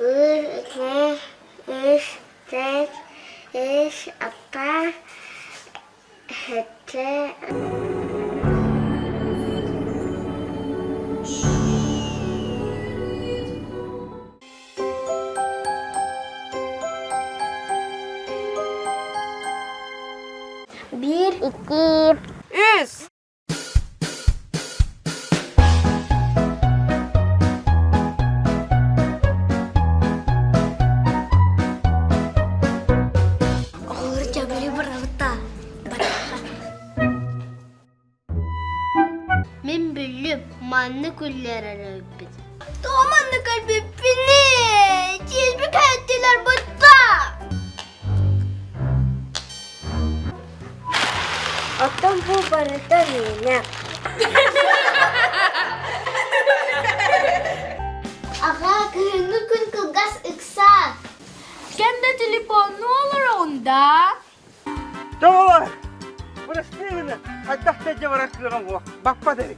Bir, iki, üç, dört, beş, altı, yedi. Bir, iki, Üç. ağır cabeli bırakta. Min büllüm, manlı kullere öpüp. Doğmanlı kalbi beni. Çizbi kayettiler butta. Otom bu barıda nene. Aga, kehingga kun kegas iksan. Kendi telefonunu olur onda. Tamam. Burası değil mi? Hatta tecavüz ettiler ama. Bakma dedik.